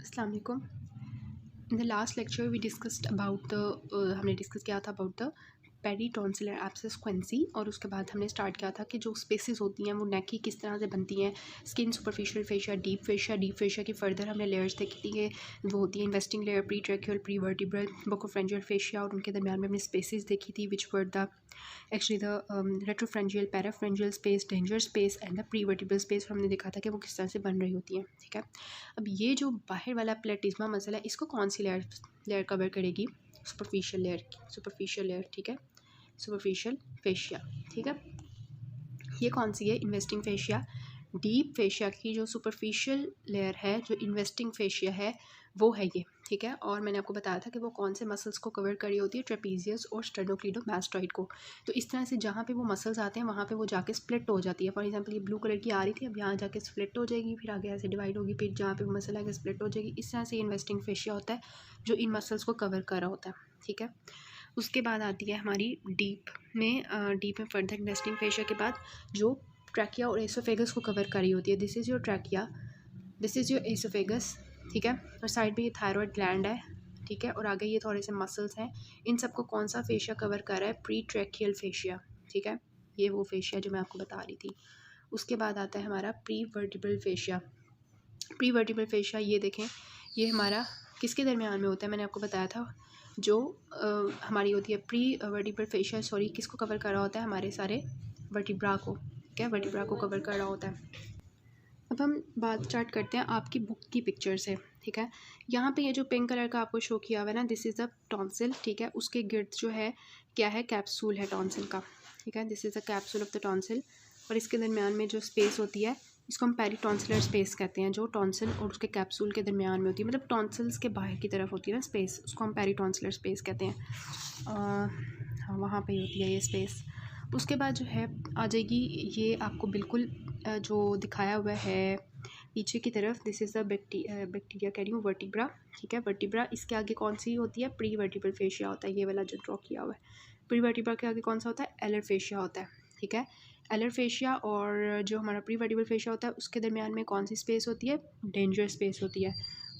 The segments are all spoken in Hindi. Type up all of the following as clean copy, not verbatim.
अस्सलाम वालेकुम। In the last lecture we discussed about हमने डिस्कस किया था about the peritonsillar abscess quinsy, और उसके बाद हमने स्टार्ट किया था कि जो स्पेसेस होती हैं वो नेक की किस तरह से बनती हैं। Skin, superficial fascia, deep fascia की फर्दर हमने लेयर्स देखी थी कि वो होती है investing layer, pretracheal, prevertebral, buccopharyngeal fascia, और उनके दरमियान में हमने स्पेसेस देखी थी which were the actually the retropharyngeal, parapharyngeal space, danger space and the pre vertebral space. हमने देखा था कि वो किस तरह से बन रही होती हैं। ठीक है, अब ये जो बाहर वाला प्लेटिज्मा मसल है इसको कौन सी लेयर कवर करेगी? Superficial layer. ठीक है, सुपरफिशियल फेशिया। ठीक है, ये कौन सी है? Investing fascia. डीप फेशिया की जो सुपरफिशियल लेयर है, जो इन्वेस्टिंग फेशिया है, वो है ये। ठीक है, और मैंने आपको बताया था कि वो कौन से मसल्स को कवर करी होती है? ट्रेपीजियस और स्टर्नोक्लीडोमास्टॉइड को। तो इस तरह से जहाँ पे वो मसल्स आते हैं वहाँ पे वो जाके स्प्लिट हो जाती है। फॉर एग्जांपल ये ब्लू कलर की आ रही थी, अब यहाँ जाके स्प्लिट हो जाएगी, फिर आगे ऐसे डिवाइड होगी, फिर जहाँ पे वो मसल आगे स्प्लिट हो जाएगी। इस तरह से इन्वेस्टिंग फेशिया होता है जो इन मसल्स को कवर कर रहा होता है। ठीक है, उसके बाद आती है हमारी डीप में फर्दर इन्वेस्टिंग फेशिया के बाद जो ट्रैकिया और एसोफेगस को कवर करी होती है। This is your trachea, this is your oesophagus. ठीक है, और साइड में ये थायरॉयड ग्लैंड है। ठीक है, और आगे ये थोड़े से मसल्स हैं। इन सबको कौन सा फेशिया कवर कर रहा है? Pre tracheal fascia. ठीक है, ये वो फेशिया जो मैं आपको बता रही थी। उसके बाद आता है हमारा pre vertebral fascia. Pre vertebral fascia ये देखें, ये हमारा किसके दरमियान में होता है? मैंने आपको बताया था जो हमारी होती है प्री वर्टिब्रल फेशिया, सॉरी, किसको कवर कर रहा होता है? हमारे सारे वर्टिब्रा को। क्या वर्टिब्रा को कवर कर रहा होता है। अब हम बात स्टार्ट करते हैं आपकी बुक की पिक्चर से। ठीक है, यहाँ पे ये जो पिंक कलर का आपको शो किया हुआ है ना, दिस इज़ द टॉन्सिल। ठीक है, उसके गिर्द जो है क्या है? कैप्सूल है टॉन्सिल का। ठीक है, this is the capsule of the tonsil, और इसके दरमियान में जो स्पेस होती है इसको हम पेरिटॉन्सिलर स्पेस कहते हैं, जो टॉन्सिल और उसके कैप्सूल के दरमियान में होती है, मतलब टॉन्सिल्स के बाहर की तरफ होती है ना स्पेस, उसको हम पेरिटॉन्सिलर स्पेस कहते हैं। हाँ, वहाँ पे होती है ये स्पेस। उसके बाद जो है आ जाएगी ये आपको बिल्कुल जो दिखाया हुआ है पीछे की तरफ, दिस इज़ द बैक्टीरिया कह रही हूँ, वर्टिब्रा। ठीक है, वर्टिब्रा, इसके आगे कौन सी होती है? प्री वर्टिब्रल फेशिया होता है, ये वाला जो ड्रॉ किया हुआ है। प्री वर्टिब्रा के आगे कौन सा होता है? एलर फेशिया होता है। ठीक है, एलर फेशिया और जो हमारा प्री वर्टिब्रल फेशिया होता है उसके दरमियान में कौन सी स्पेस होती है? डेंजर स्पेस होती है।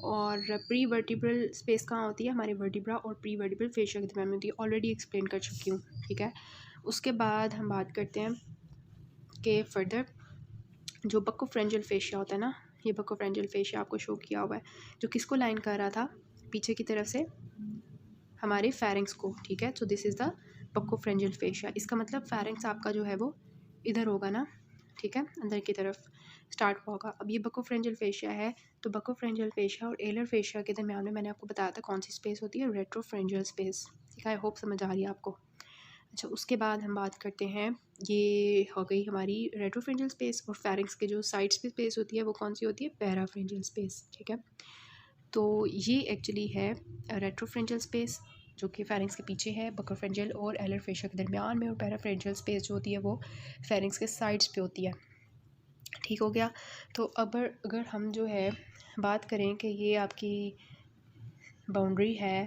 और प्री वर्टिब्रल स्पेस कहाँ होती है? हमारे वर्टिब्रा और प्री वर्टिब्रल फेशिया के दरमियान में होती है, ऑलरेडी एक्सप्लेन कर चुकी हूँ। ठीक है, उसके बाद हम बात करते हैं कि फर्दर जो बकोफ्रेंजियल फेशिया होता है ना, ये बकोफ्रेंजियल फेशिया आपको शो किया हुआ है, जो किसको लाइन कर रहा था? पीछे की तरफ से हमारे फेरिंग्स को। ठीक है, तो this is the buccopharyngeal fascia. इसका मतलब फेरिंग्स आपका जो है वो इधर होगा ना। ठीक है, अंदर की तरफ स्टार्ट होगा। अब ये बकोफ्रेंजियल फेशिया है, तो बकोफ्रेंजियल फेशिया और एलर फेशिया के दरमियान में मैंने आपको बताया था कौन सी स्पेस होती है? Retropharyngeal space. ठीक है, आई होप समझ आ रही है आपको। अच्छा, उसके बाद हम बात करते हैं, ये हो गई हमारी रेट्रोफ्रेंजियल स्पेस, और फेरिंग्स के जो साइड्स पे स्पेस होती है वो कौन सी होती है? पैराफ्रेंजियल स्पेस। ठीक है, तो ये एक्चुअली है रेट्रोफ्रेंजियल स्पेस जो कि फेरिंग्स के पीछे है, बकोफ्रेंजियल और एलर फेशिया के दरमियान में, और पैराफ्रेंजियल स्पेस जो होती है वो फेरिंग्स के साइड्स पे होती है। ठीक हो गया। तो अब अगर हम जो है बात करें कि ये आपकी बाउंड्री है।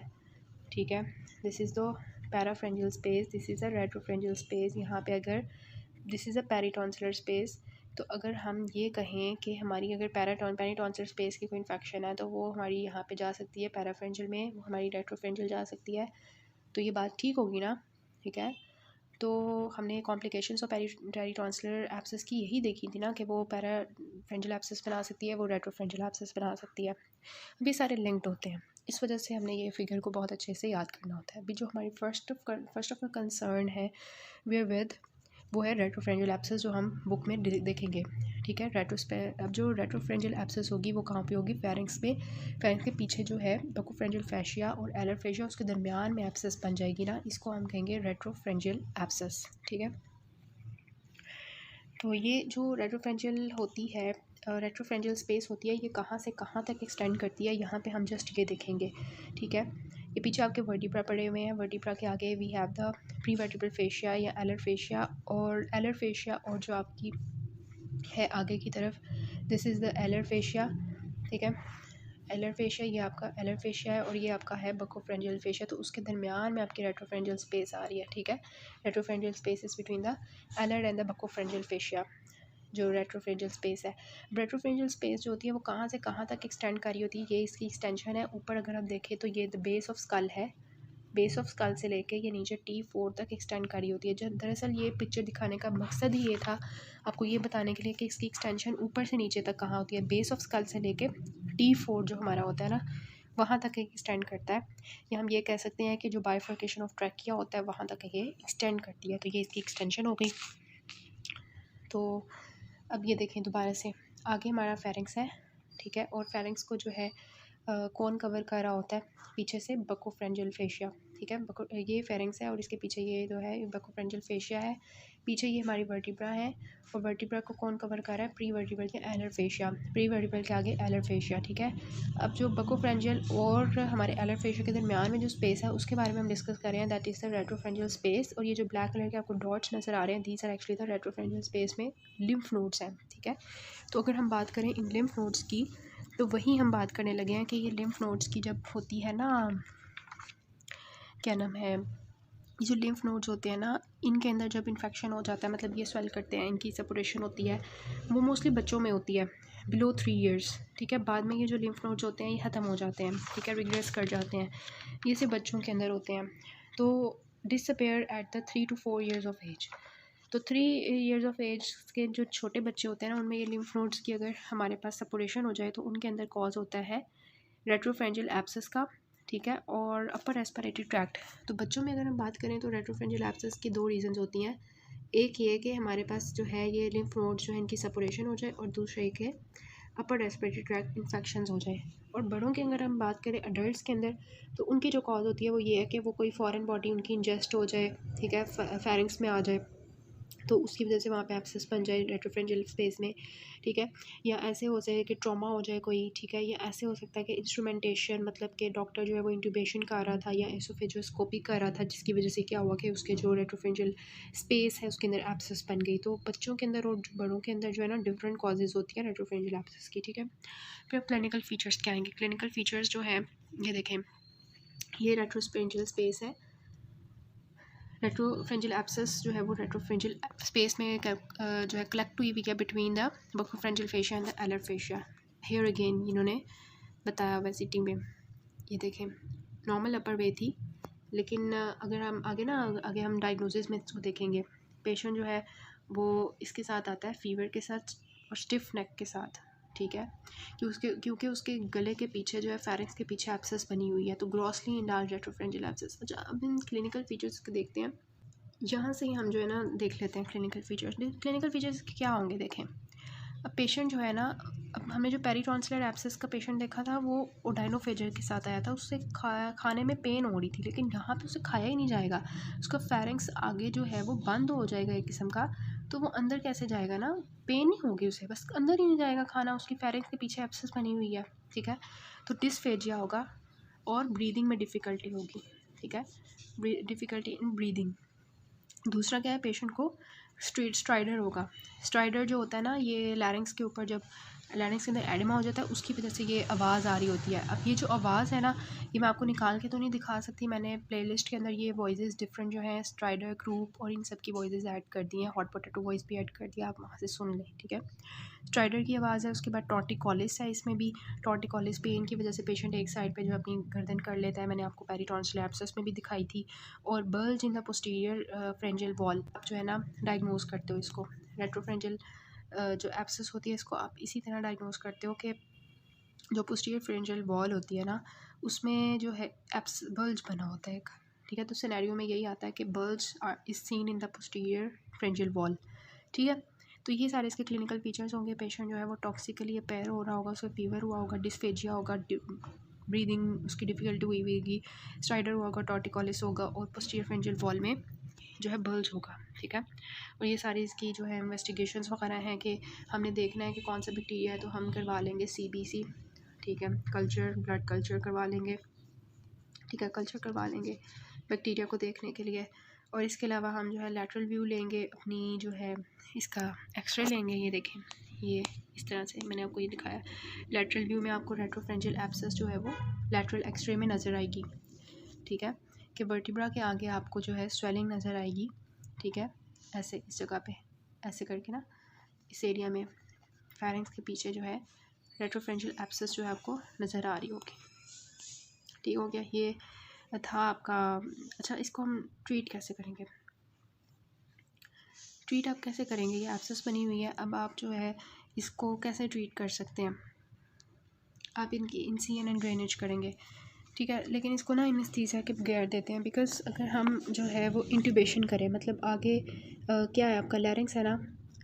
ठीक है, this is the parapharyngeal space, this is a retropharyngeal space. यहाँ पे अगर this is a peritonsillar space, तो अगर हम ये कहें कि हमारी अगर पेरिटॉन्सिलर स्पेस की कोई इन्फेक्शन है तो वो हमारी यहाँ पे जा सकती है पैराफ्रेंजियल में, वो हमारी रेट्रोफ्रेंजियल जा सकती है। तो ये बात ठीक होगी ना? ठीक है, तो हमने कॉम्प्लिकेशंस ऑफ पेरिटॉन्सिलर एब्सेस की यही देखी थी ना कि वो पैराफ्रेंजियल एब्सेस बना सकती है, वो रेट्रोफ्रेंजियल एब्सेस बना सकती है। अभी सारे लिंक्ड होते हैं, इस वजह से हमने ये फिगर को बहुत अच्छे से याद करना होता है। अभी जो हमारी फर्स्ट ऑफ द कंसर्न है वेयर विद, वो है रेट्रोफ्रेंजियल एब्सेस, जो हम बुक में देखेंगे। ठीक है, अब जो रेट्रोफ्रेंजियल एब्सेस होगी वो कहाँ पे होगी? फेरिंग्स में। फेरिंग्स के पीछे जो है बकोफ्रेंजियल फेशिया और एलर फेशिया, उसके दरमियान में एब्सेस बन जाएगी ना, इसको हम कहेंगे रेट्रोफ्रेंजियल एब्सेस। ठीक है, तो ये जो रेट्रोफ्रेंजियल होती है, रेट्रोफ्रेंजियल स्पेस होती है, ये कहाँ से कहाँ तक एक्सटेंड करती है, यहाँ पे हम जस्ट ये देखेंगे। ठीक है, ये पीछे आपके वर्टिब्रा पड़े हुए हैं, वर्टिब्रा के आगे we have the pre vertebral fascia या एलर फेशिया, और एलर फेशिया और जो आपकी है आगे की तरफ, this is the alar fascia. ठीक है, एलर फेशिया, ये आपका एलर फेशिया है, और ये आपका है बकोफ्रेंजियल फेशिया, तो उसके दरमियान में आपकी रेट्रोफ्रेंजियल स्पेस आ रही है। ठीक है, retropharyngeal space is between the alar and the buccopharyngeal fascia. जो रेट्रोफेंजियल स्पेस है। रेट्रोफेंजियल स्पेस जो होती है वो कहाँ से कहाँ तक एक्सटेंड कर रही होती है, ये इसकी एक्सटेंशन है। ऊपर अगर हम देखें तो ये द बेस ऑफ स्कल है, बेस ऑफ स्कल से लेके ये नीचे T4 तक एक्सटेंड करी होती है। जो दरअसल ये पिक्चर दिखाने का मकसद ही ये था आपको ये बताने के लिए कि इसकी एक्सटेंशन ऊपर से नीचे तक कहाँ होती है। बेस ऑफ स्कल से लेके T4 जो हमारा होता है ना, वहाँ तक एक्सटेंड करता है। या हम ये कह सकते हैं कि जो बाइफर्केशन ऑफ ट्रैकिया होता है वहाँ तक ये एक्सटेंड करती है। तो ये इसकी एक्सटेंशन हो गई। तो अब ये देखें दोबारा से, आगे हमारा फेरिंग्स है, ठीक है। और फेरिंग्स को जो है कौन कवर कर रहा होता है, पीछे से बकोफ्रेंजियल फेशिया, ठीक है। ये फेरिंग्स है और इसके पीछे ये जो है बकोफ्रेंजियल फेशिया है। पीछे ये हमारी वर्टिब्रा है और वर्टिब्रा को कौन कवर कर रहा है, प्री वर्टिब्रल के एलर फेशिया, प्री वर्टिब्रल के आगे एलर फेशिया, ठीक है। अब जो बकोफ्रेंजियल और हमारे एलर फेशिया के दरमियान में जो स्पेस है उसके बारे में हम डिस्कस कर रहे हैं, that is the retropharyngeal space. और ये जो ब्लैक कलर के आपको डॉट्स नज़र आ रहे हैं, these are actually the retropharyngeal space में लिम्फ नोड्स हैं, ठीक है। तो अगर हम बात करें इन लिम्फ नोड्स की, तो वही हम बात करने लगे हैं कि ये लिम्फ नोड्स की जब होती है ना, क्या नाम है, ये जो लिम्फ नोड्स होते हैं ना, इनके अंदर जब इन्फेक्शन हो जाता है, मतलब ये स्वेल करते हैं, इनकी सेपरेशन होती है, वो मोस्टली बच्चों में होती है बिलो 3 ईयर्स, ठीक है। बाद में ये जो लिम्फ नोड्स होते हैं ये ख़त्म हो जाते हैं, ठीक है, रिग्रेस कर जाते हैं। ये सिर्फ बच्चों के अंदर होते हैं। तो disappear at the 3 to 4 years of age. तो 3 ईयर्स ऑफ एज के जो छोटे बच्चे होते हैं ना, उनमें ये लिम्फ नोड्स की अगर हमारे पास सेपरेशन हो जाए तो उनके अंदर कॉज होता है रेट्रोफ्रेंजियल एब्सेस का, ठीक है, और अपर रेस्पिरेटरी ट्रैक्ट। तो बच्चों में अगर हम बात करें तो रेट्रोफ्रेंजियल एब्सेस की 2 रीजंस होती हैं। एक ये कि हमारे पास जो है ये लिम्फ नोड्स जो है इनकी सेपरेशन हो जाए, और दूसरा एक है अपर रेस्पिरेटरी ट्रैक्ट इन्फेक्शंस हो जाए। और बड़ों के अगर हम बात करें एडल्ट्स के अंदर, तो उनकी जो कॉज होती है वो ये है कि वो कोई फॉरेन बॉडी उनकी इंजेस्ट हो जाए, ठीक है, फेरिंग्स में आ जाए, तो उसकी वजह से वहाँ पे एब्सेस बन जाए रेट्रोफ्रेंजियल स्पेस में, ठीक है। या ऐसे हो जाए कि ट्रॉमा हो जाए कोई, ठीक है। या ऐसे हो सकता है कि इंस्ट्रूमेंटेशन, मतलब कि डॉक्टर जो है वो इंट्यूबेशन कर रहा था या एसोफेजियोस्कोपी कर रहा था, जिसकी वजह से क्या हुआ कि उसके जो रेट्रोफ्रेंजियल स्पेस है उसके अंदर एब्सेस बन गई। तो बच्चों के अंदर और बड़ों के अंदर जो है ना डिफरेंट कॉजेज़ होती है रेट्रोफ्रेंजियल एब्सेस की, ठीक है। फिर क्लिनिकल फीचर्स क्या आएंगे। क्लिनिकल फीचर्स जो है ये देखें, ये रेट्रोफ्रेंजियल स्पेस है। रेट्रोफ्रेंजियल एब्सेस जो है वो रेट्रोफ्रेंजियल स्पेस में जो है कलेक्ट हुई है between the buccopharyngeal fascia and the alar fascia. Here again इन्होंने बताया हुआ सिटी में, ये देखें नॉर्मल अपर वे थी, लेकिन अगर हम आगे हम डायग्नोसिस में इसको देखेंगे। पेशेंट जो है वो इसके साथ आता है फीवर के साथ और स्टिफ नेक के साथ, ठीक है, क्योंकि उसके गले के पीछे जो है फेरिंक्स के पीछे एब्सेस बनी हुई है, तो ग्रॉसली इंलार्ज रेट्रोफ्रेंजियल एब्सेस। अच्छा, अब इन क्लिनिकल फीचर्स को देखते हैं। यहाँ से ही हम जो है ना देख लेते हैं क्लिनिकल फीचर्स। क्लिनिकल फीचर्स क्या होंगे देखें। अब पेशेंट जो है ना, अब हमने जो पेरीटॉन्सिलर एब्सेस का पेशेंट देखा था वो ओडाइनोफेजर के साथ आया था, उससे खाने में पेन हो रही थी, लेकिन यहाँ पे उसे खाया ही नहीं जाएगा, उसका फेरिंक्स आगे जो है वो बंद हो जाएगा एक किस्म का, तो वो अंदर कैसे जाएगा ना, पेन ही होगी उसे, बस अंदर ही नहीं जाएगा खाना, उसकी फेरिंक्स के पीछे एब्सेस बनी हुई है, ठीक है। तो डिस्फेजिया होगा और ब्रीदिंग में डिफ़िकल्टी होगी, ठीक है, डिफ़िकल्टी इन ब्रीदिंग। दूसरा क्या है, पेशेंट को स्ट्राइडर होगा। स्ट्राइडर जो होता है ना, ये लैरिंक्स के ऊपर जब लैरिंक्स के अंदर एडिमा हो जाता है उसकी वजह से ये आवाज़ आ रही होती है। अब ये जो आवाज़ है ना, ये मैं आपको निकाल के तो नहीं दिखा सकती, मैंने प्लेलिस्ट के अंदर ये वॉइसेस डिफरेंट जो हैं स्ट्राइडर, ग्रुप और इन सब की वॉइसेस ऐड कर दी हैं, हॉट पोटैटो वॉइस भी ऐड कर दिया, आप वहाँ से सुन लें, ठीक है। स्ट्राइडर की आवाज़ है। उसके बाद टॉर्टिकोलिस है, इसमें भी टॉर्टिकोलिस पेन की वजह से पेशेंट एक साइड पे जो अपनी गर्दन कर लेता है, मैंने आपको पेरीटॉन्सिल एब्सेस में भी दिखाई थी। और bulge in the posterior फ्रेंजियल wall, आप जो है ना डायग्नोज करते हो इसको, रेट्रोफ्रेंजियल जो एब्सेस होती है इसको आप इसी तरह डायग्नोज करते हो कि जो पोस्टीरियर फ्रेंजियल वॉल होती है ना, उसमें जो है बल्ज बना होता है एक, ठीक है। तो सिनेरियो में यही आता है कि bulge is seen in the posterior फ्रेंजियल wall, ठीक है। तो ये सारे इसके क्लिनिकल फीचर्स होंगे। पेशेंट जो है वो टॉक्सिकली अपेयर हो रहा होगा, उसका फीवर हुआ होगा, डिस्फेजिया होगा, ब्रीदिंग उसकी डिफ़िकल्टी हुई होगी, स्ट्राइडर हुआ होगा, टॉर्टिकोलिस होगा और पोस्टीरियर फ्रेंजियल वॉल में जो है बल्ज होगा, ठीक है। और ये सारी इसकी जो है इन्वेस्टिगेशंस वगैरह हैं कि हमने देखना है कि कौन सा बैक्टीरिया है, तो हम करवा लेंगे CBC, ठीक है, कल्चर, ब्लड कल्चर करवा लेंगे, ठीक है, कल्चर करवा लेंगे बैक्टीरिया को देखने के लिए। और इसके अलावा हम जो है लैटरल व्यू लेंगे, अपनी जो है इसका एक्सरे लेंगे। ये देखें, ये इस तरह से मैंने आपको ये दिखाया, लैटरल व्यू में आपको रेट्रोफ्रेंजियल एब्सेस जो है वो लैटरल एक्सरे में नज़र आएगी, ठीक है, कि वर्टिब्रा के आगे आपको जो है स्वेलिंग नज़र आएगी, ठीक है, ऐसे इस जगह पे ऐसे करके ना इस एरिया में फेरिंग्स के पीछे जो है रेट्रोफरेंशियल एब्सेस जो है आपको नज़र आ रही होगी। ठीक हो गया, ये था आपका। अच्छा, इसको हम ट्रीट कैसे करेंगे? ट्रीट आप कैसे करेंगे? ये एब्सेस बनी हुई है, अब आप जो है इसको कैसे ट्रीट कर सकते हैं? आप इनकी इंसिजन एंड ड्रेनेज करेंगे, ठीक है, लेकिन इसको ना एनेस्थीसिया के बगैर देते हैं, बिकॉज अगर हम जो है वो इंट्यूबेशन करें, मतलब आगे क्या है आपका लैरिंक्स है ना,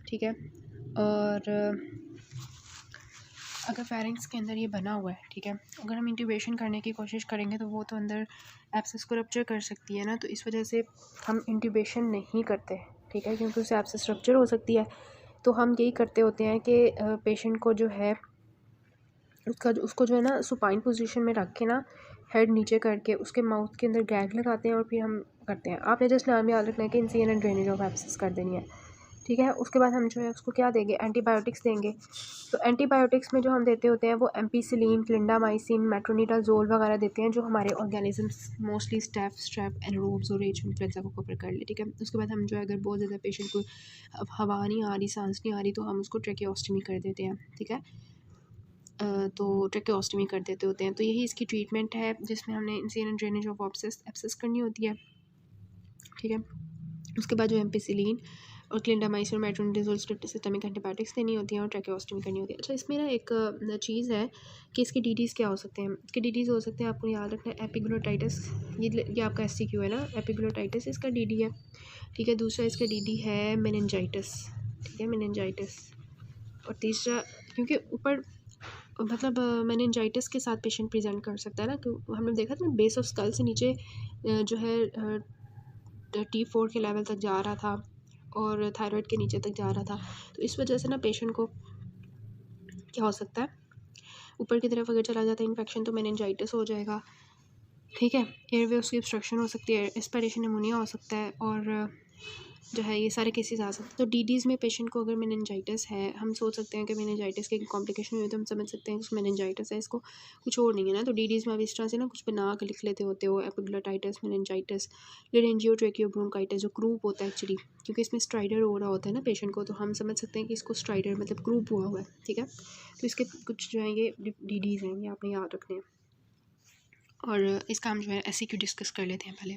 ठीक है, और अगर फेरिंग्स के अंदर ये बना हुआ है, ठीक है, अगर हम इंट्यूबेशन करने की कोशिश करेंगे तो वो तो अंदर एब्सेस को रप्चर कर सकती है ना, तो इस वजह से हम इंट्यूबेशन नहीं करते, ठीक है, क्योंकि उससे एब्सेस रप्चर हो सकती है। तो हम यही करते होते हैं कि पेशेंट को जो है उसको जो है ना सुपाइन पोजीशन में रख के ना हेड नीचे करके उसके माउथ के अंदर गैग लगाते हैं और फिर हम करते हैं। आपने जस्ट नाम याद रखना है कि incision and drainage of abscess कर देनी है, ठीक है। उसके बाद हम जो है उसको क्या देंगे, एंटीबायोटिक्स देंगे। तो एंटीबायोटिक्स में जो हम देते होते हैं वो एम्पीसिलिन, क्लिंडामाइसिन, मेट्रोनिडाजोल वगैरह देते हैं, जो हमारे ऑर्गेनिजम्स मोस्टली स्ट्रेप एनारोब्स और एच इन्फ्लुएंजा को कवर कर ले, ठीक है। उसके बाद हम जो है अगर बहुत ज़्यादा पेशेंट को अब हवा नहीं आ रही, सांस नहीं आ रही, तो हम उसको ट्रेकियोस्टमी कर देते हैं, ठीक है। तो ट्रेकियोस्टमी कर देते होते हैं। तो यही इसकी ट्रीटमेंट है, जिसमें हमने incision and drainage of abscess करनी होती है, ठीक है। उसके बाद जो एम्पीसिलिन और क्लिंडामाइसिन और मेट्रोनिडाजोल सिस्टमिक एंटीबायोटिक्स देनी होती हैं और ट्रेकियोस्टमी करनी होती है। अच्छा, इसमें ना एक चीज़ है कि इसके डीडीज़ क्या हो सकते हैं। इसके डीडीज़ हो सकते हैं, आपको याद रखना है, एपिग्लोटाइटिस, ये आपका एससीक्यू है ना, एपिग्लोटाइटिस इसका डीडी है, ठीक है। दूसरा इसका डीडी है मेनिंजाइटिस, ठीक है, मेनिंजाइटिस। और तीसरा, क्योंकि ऊपर मतलब मेनिंजाइटिस के साथ पेशेंट प्रेजेंट कर सकता है ना, क्यों हमने देखा था ना बेस ऑफ स्कल से नीचे जो है T4 के लेवल तक जा रहा था और थायराइड के नीचे तक जा रहा था। तो इस वजह से ना पेशेंट को क्या हो सकता है, ऊपर की तरफ अगर चला जाता है इन्फेक्शन तो मेनिंजाइटिस हो जाएगा, ठीक है। एयरवे उसकी ऑब्स्ट्रक्शन हो सकती है, एस्पिरेशन निमोनिया हो सकता है, और जो है ये सारे केसेस आ सकते हैं। तो डीडीज़ में पेशेंट को अगर मेनिंजाइटिस है, हम सोच सकते हैं कि मेनिंजाइटिस के कॉम्प्लिकेशन हुई तो हम समझ सकते हैं कि उसको मेनिंजाइटिस है, इसको कुछ और नहीं है ना। तो डीडीज़ में आप इस तरह से ना कुछ बना के लिख लेते होते हो, एपिग्लोटाइटिस, मेनिंजाइटिस, लेरेंजियोट्रेकियोब्रोंकाइटिस जो क्रूप होता है एक्चुअली, क्योंकि इसमें स्ट्राइडर हो रहा होता है ना पेशेंट को, तो हम समझ सकते हैं कि इसको स्ट्राइडर मतलब क्रूप हुआ हुआ है, ठीक है। तो इसके कुछ जो है ये डीडीज़ हैं, ये आपने याद रखने हैं। और इसका हम जो है एससीक्यू डिस्कस कर लेते हैं पहले,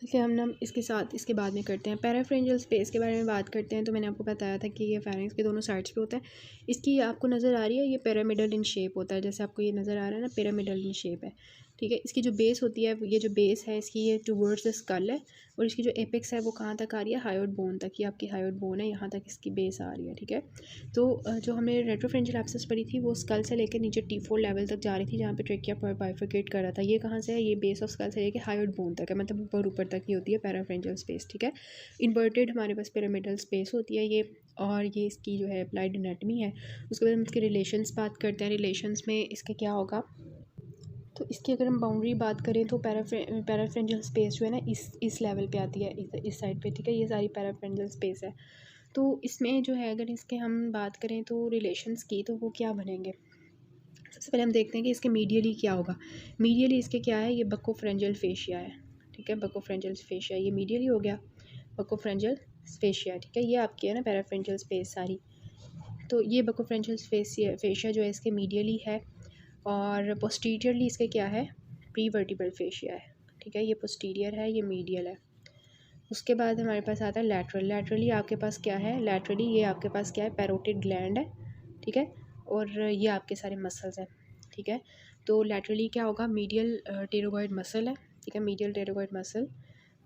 इसलिए हम ना इसके साथ इसके बाद में करते हैं। पैराफ्रेंजियल स्पेस के बारे में बात करते हैं। तो मैंने आपको बताया था कि ये फेरिंग्स के दोनों साइड्स पे होता है। इसकी आपको नज़र आ रही है, ये पिरामिडल इन शेप होता है, जैसे आपको ये नज़र आ रहा है ना, पिरामिडल इन शेप है, ठीक है। इसकी जो बेस होती है, ये जो बेस है इसकी, ये टूवर्ड्स द स्कल है, और इसकी जो एपेक्स है वो कहाँ तक आ रही है, हायोइड बोन तक। ये आपकी हायोइड बोन है, यहाँ तक इसकी बेस आ रही है, ठीक है। तो जो हमने रेट्रोफ्रेंजियल एब्सेस पढ़ी थी वो स्कल से लेकर नीचे T4 लेवल तक जा रही थी, जहाँ पे ट्रेकिया पर बाइफरकेट कर रहा था। ये कहाँ से है, ये बेस ऑफ स्कल से लेकर हायोइड बोन तक है, मतलब ऊपर तक ही होती है पैराफ्रेंजियल स्पेस, ठीक है। इन्वर्टेड हमारे पास पिरामिडल स्पेस होती है ये, और ये इसकी जो है अप्लाइड एनाटमी है। उसके बाद हम इसके रिलेशंस बात करते हैं। रिलेशंस में इसके क्या होगा, तो इसकी अगर हम बाउंड्री बात करें तो पैराफ्रेंजियल स्पेस जो है ना इस लेवल पे आती है, इस साइड पे, ठीक है। ये सारी पैराफ्रेंजियल स्पेस है। तो इसमें जो है अगर इसके हम बात करें तो रिलेशंस की, तो वो क्या बनेंगे। सबसे पहले हम देखते हैं कि इसके मीडियली क्या होगा। मीडियली इसके क्या है, ये बकोफ्रेंजियल फेशिया है, ठीक है। बकोफ्रेंजियल फेशिया ये मीडियली हो गया, बकोफ्रेंजियल फेशिया, ठीक है। ये आपकी है ना पैराफ्रेंजियल स्पेस सारी। तो ये बकोफ्रेंजियल फेशिया जो है इसके मीडियली है, और पोस्टीरियरली इसके क्या है, प्री वर्टिब्रल फेशिया है, ठीक है। ये पोस्टीरियर है, ये मीडियल है। उसके बाद हमारे पास आता है लैटरल। लैटरली आपके पास क्या है, लैटरली ये आपके पास क्या है, पैरोटिड ग्लैंड है, ठीक है। और ये आपके सारे मसल्स हैं, ठीक है। तो लैटरली क्या होगा, मीडियल टेरोगॉइड मसल है, ठीक है, मीडियल टेरोगॉइड मसल,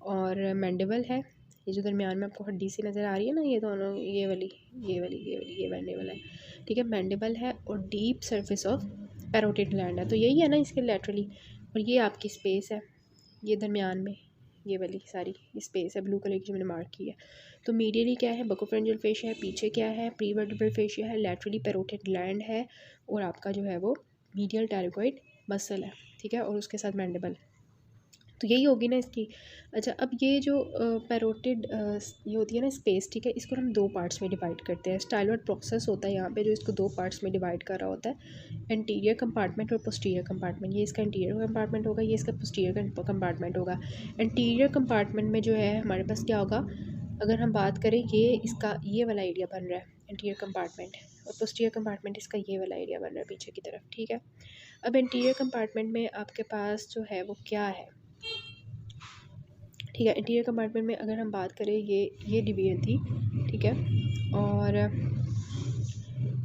और मैंडिबल है, ये जो दरमियान में आपको हड्डी सी नज़र आ रही है ना, ये दोनों, ये वाली, ये वाली, ये वाली, ये मैंडिबल है, ठीक है। मैंडिबल है और deep surface of parotid gland है। तो यही है ना इसके लैटरली। और ये आपकी स्पेस है, ये दरमियान में ये वाली सारी स्पेस है ब्लू कलर की जो मैंने मार्क की है। तो मीडियली क्या है, बकोफ्रेंजियल फेशिया है, पीछे क्या है, प्री वर्टिब्रल फेशिया है, लैटरली पैरोटिड ग्लैंड है, और आपका जो है वो मीडियल टेरोगॉइड मसल है, ठीक है, और उसके साथ मैंडिबल। तो यही होगी ना इसकी। अच्छा, अब ये जो पैरोटिड ये होती है ना स्पेस, ठीक है, इसको हम दो पार्ट्स में डिवाइड करते हैं। स्टाइलॉइड प्रोसेस होता है यहाँ पे जो इसको दो पार्ट्स में डिवाइड कर रहा होता है, एंटीरियर कंपार्टमेंट और पोस्टीरियर कंपार्टमेंट। ये इसका इंटीरियर कंपार्टमेंट होगा, ये इसका पोस्टीरियर कंपार्टमेंट होगा। एंटीरियर कंपार्टमेंट में जो है हमारे पास क्या होगा, अगर हम बात करें ये वाला एरिया बन रहा है एंटीरियर कंपार्टमेंट, और पोस्टीरियर कंपार्टमेंट इसका ये वाला एरिया बन रहा है पीछे की तरफ, ठीक है। अब इंटीरियर कंपार्टमेंट में आपके पास जो है वो क्या है, ठीक है। इंटीरियर कंपार्टमेंट में अगर हम बात करें ये डिवीजन थी, ठीक है, और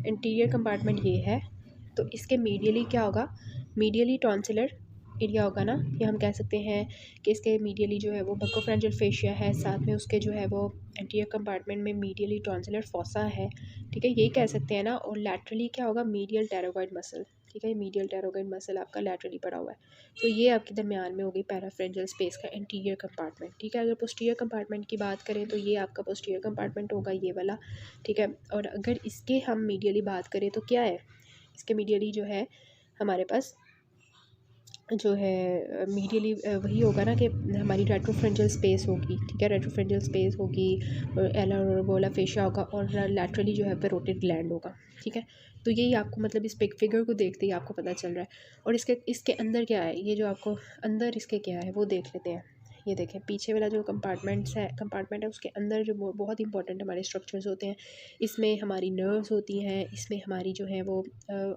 इंटीरियर कंपार्टमेंट ये है, तो इसके मीडियली क्या होगा, मीडियली टॉन्सिलर एरिया होगा ना, या हम कह सकते हैं कि इसके मीडियली जो है वो बकोफ्रेंजियल फेशिया है, साथ में उसके जो है वो एंटीरियर कंपार्टमेंट में मीडियली टॉन्सिलर फोसा है, ठीक है, यही कह सकते हैं ना। और लैटरली क्या होगा, मीडियल टेरोगॉइड मसल, ठीक है, मीडियल टेरोगॉइड मसल आपका लैटरली पड़ा हुआ है, तो ये आपके दरमियान में होगी पैराफ्रेंजियल स्पेस का इंटीरियर कंपार्टमेंट, ठीक है। अगर पोस्टीरियर कंपार्टमेंट की बात करें तो ये आपका पोस्टीरियर कंपार्टमेंट होगा ये वाला, ठीक है। और अगर इसके हम मीडियली बात करें तो क्या है, इसके मीडियली जो है हमारे पास जो है मीडियली वही होगा ना कि हमारी रेट्रोफ्रेंजियल स्पेस होगी, ठीक है, रेट्रोफ्रेंजियल स्पेस होगी, एलर बोला फेशिया होगा, और लैटरली जो है पेरोटिड ग्लैंड होगा, ठीक है। तो यही आपको मतलब इस फिगर को देखते ही आपको पता चल रहा है। और इसके अंदर क्या है, ये जो आपको अंदर इसके क्या है वो देख लेते हैं। ये देखें पीछे वाला जो कंपार्टमेंट है उसके अंदर जो बहुत इंपॉर्टेंट हमारे स्ट्रक्चर्स होते हैं, इसमें हमारी नर्व्स होती हैं, इसमें हमारी जो है वो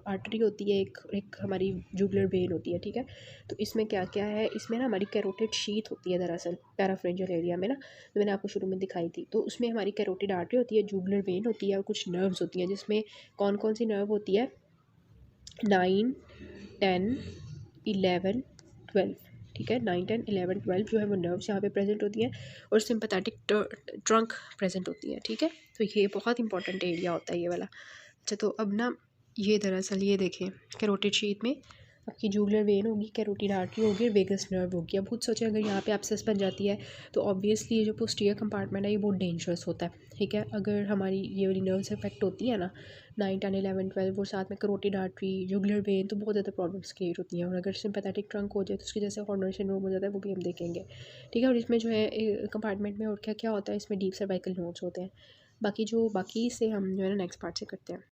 आर्टरी होती है, एक हमारी जुगुलर वेन होती है, ठीक है। तो इसमें क्या क्या है, इसमें ना हमारी कैरोटिड शीथ होती है दरअसल पैराफ्रेंजियल एरिया में ना, तो मैंने आपको शुरू में दिखाई थी। तो उसमें हमारी कैरोटिड आर्टरी होती है, जुगुलर वेन होती है, और कुछ नर्व्स होती हैं, जिसमें कौन कौन सी नर्व होती है, 9, 10, 11, 12, ठीक है, 9, 10, 11, 12 जो है वो नर्व्स यहाँ पे प्रेजेंट होती हैं, और सिंपैथेटिक ट्रंक प्रेजेंट होती है, ठीक है। तो ये बहुत इंपॉर्टेंट एरिया होता है ये वाला। अच्छा, तो अब ना ये दरअसल ये देखें कैरोटिड शीथ में आपकी जूगुलर वेन होगी, कैरोटिड आर्टरी होगी, वेगस नर्व होगी। अब खुद सोचें अगर यहाँ पे एब्सेस बन जाती है तो ऑब्वियसली ये जो पोस्टीरियर कंपार्टमेंट है ये बहुत डेंजरस होता है, ठीक है। अगर हमारी ये वाली नर्व्स इफेक्ट होती है ना 9, 10, 11, 12 और साथ में कैरोटिड आर्टरी, जुगुलर वेन, तो बहुत ज़्यादा प्रॉब्लम्स क्रिएट होती हैं। और अगर सिंपैथेटिक ट्रंक हो जाए तो उसकी जैसे हॉर्नर सिंड्रोम हो जाता है, वो भी हम देखेंगे, ठीक है। और इसमें जो है कंपार्टमेंट में और क्या क्या होता है, इसमें डीप सर्वाइकल नोड्स होते हैं। बाकी से हम जो है ना नेक्स्ट पार्ट से करते हैं।